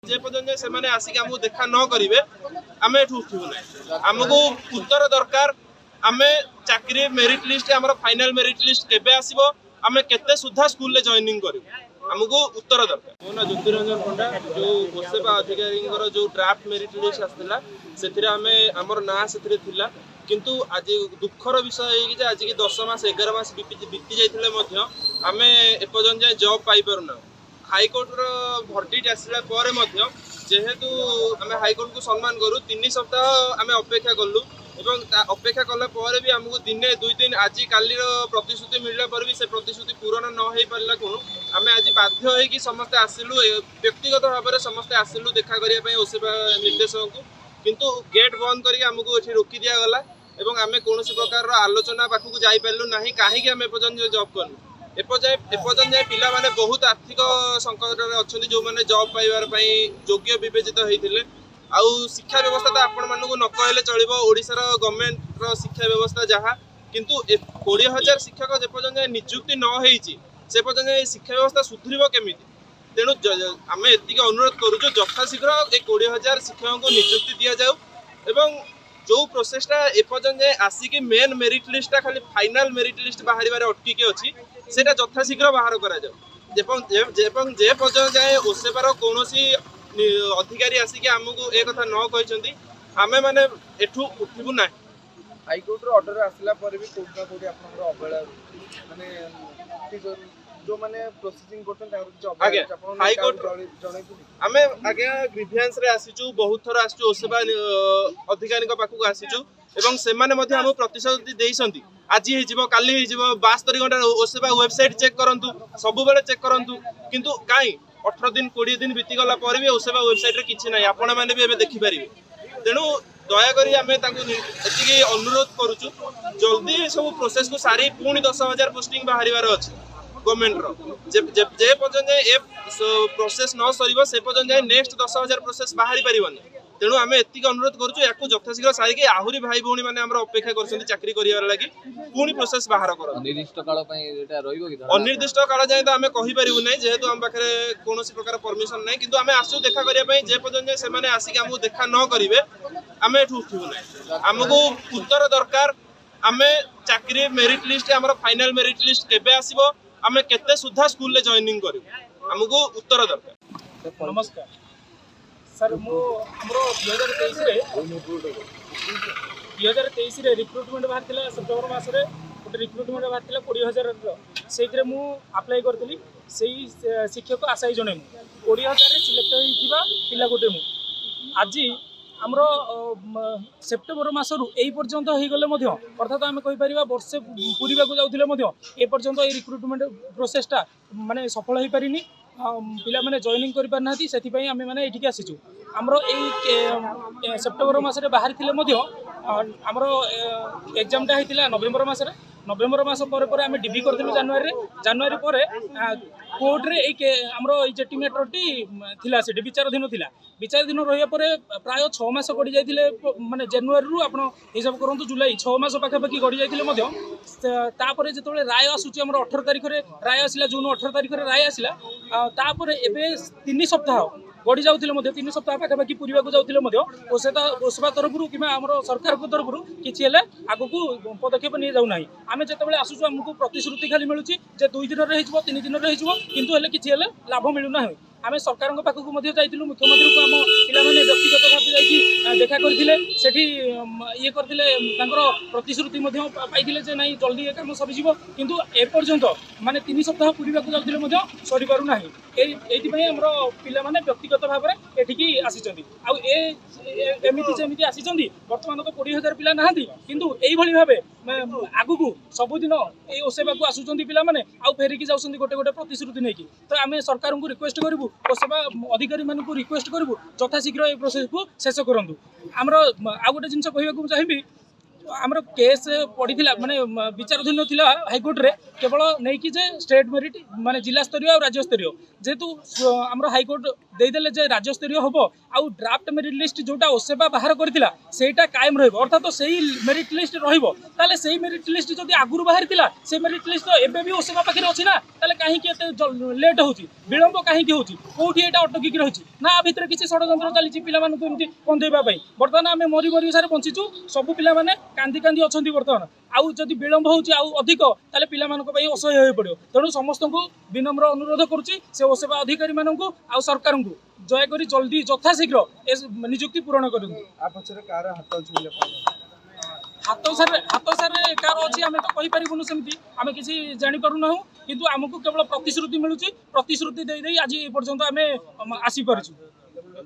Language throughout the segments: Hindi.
जे पर्यंत से माने आसिक हमको देखा न करिवे आमे एठू उठिबु नै। हमको उत्तर दरकार आमे चाकरी मेरिट लिस्ट हमर फाइनल मेरिट लिस्ट केबे आसीबो आमे केते सुधा स्कूल ले जॉइनिंग करिवु हमको उत्तर दरकार। मोना ज्योतिरंजन पंडा जो ओसेबा अधिकारी जो ड्राफ्ट मेरिट लिस्ट आसथिला सेथिरे आमे हमर ना सेथिरे थिला किंतु आज दुखर विषय है कि आज की 10 मास 11 मास बीती जाइथिले मध्य आमे एपर्यंत जॉब पाई परना। हाईकोर्ट भर्डिट आसला पर मध्य जेहेतु आमे हाईकोर्ट को सम्मान करू 3 सप्ताह आमे अपेक्षा कलु एवं अपेक्षा कला पर भी हमको दिने 2 दिन आज काली प्रतिश्रुति मिलला पर भी से प्रतिश्रुति पूरण न हो पारला को आमे आज बाध्य है कि समस्त आसिलु व्यक्तिगत भाव में समस्त आसिलु देखा करिया पई ओसेबा निर्देशक को किंतु गेट बंद करके हमको एठी रोकी दिया गला एवं आमे कोनोसी प्रकार आलोचना पाखु जाई पारलु नाही काहे कि आमे पर्यंत जॉब करनु एपर्यंत पिला माने बहुत आर्थिक संकट अच्छा जो मैंने जॉब पाइबार योग्य विवेचित होते आउ शिक्षा व्यवस्था तो आपण मानू न कहले चलो ओडिशार गवर्नमेंट शिक्षा व्यवस्था जहाँ किंतु 20,000 शिक्षक जेपर्यंत नियुक्ति न होईची से पर्यंत शिक्षा व्यवस्था सुधरिब केमिति तेणु आम एति अनुरोध करूँ यथाशीघ्र 20,000 शिक्षकों को नियुक्ति दि जाऊ एवं जो प्रोसेसटा एपर्यंत आसिक मेन मेरिट लिस्टा खाली फाइनल मेरिट लिस्ट बाहर अटकिक अच्छी सेटा यथाशीघ्र बाहर करा जाऊ जे पर्यंत जाए ओसेबार कौन अधिकारी आसिक आमको ए कथा न कहते आमे माने एठू उठिबु ना। हाईकोर्ट रो ऑर्डर आसला पर भी कोठा कोठी आपनर अबेला माने जो माने प्रोसेसिंग करथन तार आपन हाईकोर्ट आमे आगे ग्रीवियंस रे आसीचु बहुत थर आसीचु ओसेबा अधिकारी को पाखु आसीचु एवं से माने मध्ये हम प्रतिश्रुति देइसंती आज ही जीवो काली ही जीवो 72 घंटा ओसेबा वेबसाइट चेक करंतु सब बेले चेक करंतु किंतु काई 18 दिन 20 दिन बीती गला पर भी ओसेबा वेबसाइट रे किछि नै आपण माने भी एबे देखि परिबे तेनु दया करी आमे ताकू एतिकी अनुरोध करूछु जल्दी सब प्रोसेस को सारी पुणी 10,000 पोस्टिंग बाहरिवार अछि गवर्नमेंट रो जे पर्यंत ए प्रोसेस न सरीबो से पर्यंत नेक्स्ट 10,000 प्रोसेस बाहरी परिबनी तेणु आम एतिक अनुरोध करूँ या यथाशीघ्र सारिकी आहरी भाई भौणी मैंने अपेक्षा कर चाकरी कर लगी पुणी प्रोसेस बाहर कर अनिर्दिष्ट काल जाए तो आम कहींपारू ना जेहेतु आम पाखे कौन प्रकार परमिशन ना कि आम आसू देखा करने जे पर्यंत से आसिक आमको देखा न करेंगे आम एठू उठिबु ना। आमको उत्तर दरकार आम चाकरी मेरिट लिस्ट आम फाइनल मेरिट लिस्ट केबे आसीबो आम केते सुधा स्कूल ले जॉइनिंग करिवु हमको उत्तर दरकार। नमस्कार सर मो हमरो 2023 रे रिक्रुटमेंट बाहर थिला सेप्टेम्बर मास रे गोटे रिक्रुटमेंट बाहर थिला 20,000 रो सेइतरे मु अप्लाई करथली सेई शिक्षक आशाई जणे मु 20,000 रे सिलेक्ट होइथिबा पिला गोटे मु आज हमरो सेप्टेम्बर मास रु एई पर्यंत होई गले मध्य अर्थात आमे कहि परिबा वर्षे पूरीबा को जाउथिले मध्य ए पर्यंत ए रिक्रुटमेंट प्रोसेसटा माने सफल होई परिनी पिला माने जॉइनिंग करि पार नाथि सेति पई आमे माने एठिक आसीचु हमरो एई सेप्टेम्बर मास रे बाहर थिले मध्य हमरो एग्जामटा हेतिला नवेम्बर मास पर आमे डिबी करथिलु जनवरी पर कोर्ट रे हमरो एई जेटी मैटरटी थिला से विचार दिन रहिया पर प्राय 6 मास गड़ी जाइथिले माने जनवरी रु आपण हिसाब करंतु जुलाई 6 मास पाखा पाखी गड़ी जाइथिले मध्य तापरे जेतोले राय आसुची हमरो 18 तारिख रे राय आसिला जून 18 तारिख रे राय आसिला तापरे एबे 3 सप्ताह गड़ी जाउथिले मध्य 3 सप्ताह पाखा पाखी पूरीबा को जाउथिले मध्य ओसेबा तरफ रु किमा हमरो सरकार को तरफ रु किछि हेले आगु को पदक्षेप नि जाउ नाही आमे जेतबेले आसुछु हमकु प्रतिश्रुति खाली मिलुची जे 2 दिन रे हिजबो 3 दिन रे हिजबो किंतु हेले किछि हेले लाभ मिलु नाही आमे सरकार को पाखु मध्य जाइतिलु मुख्यमंत्री को हम पिला माने व्यक्तिगत भाव जाइकी देखा करथिले सेठी ये करथिले तांकर प्रतिश्रुति मध्य पाइथिले जे नाही जल्दी ए काम सरि जिवो किंतु ए पर्यंत माने 3 सप्ताह पूरीबा को जाउथिले मध्य सरि पारु नाही एति पई हमरो पिला माने व्यक्तिगत भाव रे एठिकी आसीचंदी आ एमिति जेमिति आसीचंदी वर्तमान तो 20,000 पिला नाहंती किंतु एई भली भाबे आगु को सबुदिन ए ओसेबा को आसुचंदी पिला माने आ फेरिकी जाउसंदी गोटे गोटे प्रतिश्रुति नेकी तो आमे सरकार को रिक्वेस्ट करबु ओसेबा अधिकारी मान को रिक्वेस्ट करबु यथाशीघ्र ए प्रोसेस को शेष करंतु हमरो आ गोटे जिंस कहिबा को चाहिबी आमर केस पड़ी माने विचाराधीन थिला हाईकोर्ट रे केवल नहीं कि जे स्टेट मेरिट माने जिला स्तरीय और राज्य स्तरीय जेहेतु आमर हाईकोर्ट देदेले जे राज्य स्तरीय हम आउ ड्राफ्ट मेरिट लिस्ट जोटा ओसेबा बाहर करथिला सेटा कायम रहइबो अर्थात तो सही मेरिट लिस्ट रहिबो ताले सही मेरिट लिस्ट जदी आगुरु बाहर थिला से मेरिट लिस्ट तो एबे भी ओसेबा पाखरे अछि ना ताले काहे कि एते लेट होउची विलंब काहे कि होउची कोठी एटा अटकी कि रहिची ना भितर किछि षडयंत्र चलीची पिला मानकु एमति कंदेबा पई वर्तमान आमे मरी मरी सारे बंचिचु सब पिला माने कांदी कांदी अछंती वर्तमान आउ जदि विलंब होउची आउ अधिक ताले पिला मानकु पई असह्य होय पड़ियो तेणु समस्त को विनम्र अनुरोध करूची से ओसेबा अधिकारी मानकु आउ सरकार को दयाकोरी जल्दी यथाशीघ्र नियुक्ति पूरण करନ୍ତୁ आप पछरे कार हाथ अछि बोले हाथ सारे कार अच्छी आम तो कहीपरूँ सेमती आम किसी जापरूना किंतु आमको केवल प्रतिश्रुति मिलूँ प्रतिश्रुति दे दे आज एपर्यंत आम आसीपारु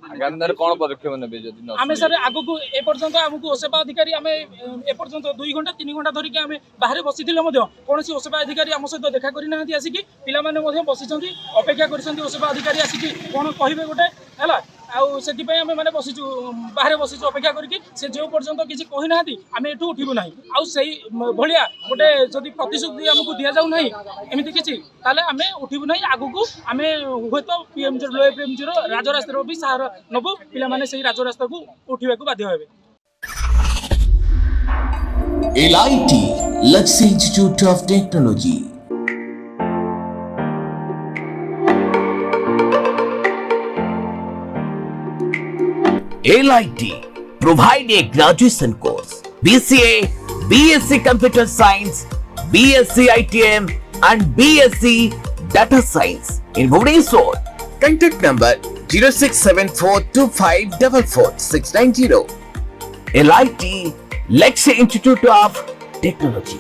आगामी कौन पदक्षेप नेबे जदि आम सर आगक एपर्यंत आमको ओसेबा अधिकारी आम एपर्यंत 2 घंटा 3 घंटा धरिकी आम बाहर बसी कौन ओसेबा अधिकारी आम सहित देखा करना आसिकी पिलाने बसी अपेक्षा कर ओसेबा अधिकारी आसिकी कौन कहे गोटे है आउ से मैंने बसीचु बाहर बसीचु अपेक्षा करके से जो पर्यंत किसी कही ना आम एठू उठू ना आउ से भाया गोटे जदि प्रतिश्रुति आमको दि जाऊ ना एमती किसी आम उठू ना आगू आम हूँ तो पीएमजी लो पीएमजी राजरास्ता भी सहारा नबू पिला से राजरास्ता को उठा बाध्य हे LIT Luxury Institute of Technology. LIT provide a graduation course BCA, BSc Computer Science, BSc ITM and BSc Data Science in Bhubaneswar. Contact number 067425444690. LIT Luxury Institute of Technology.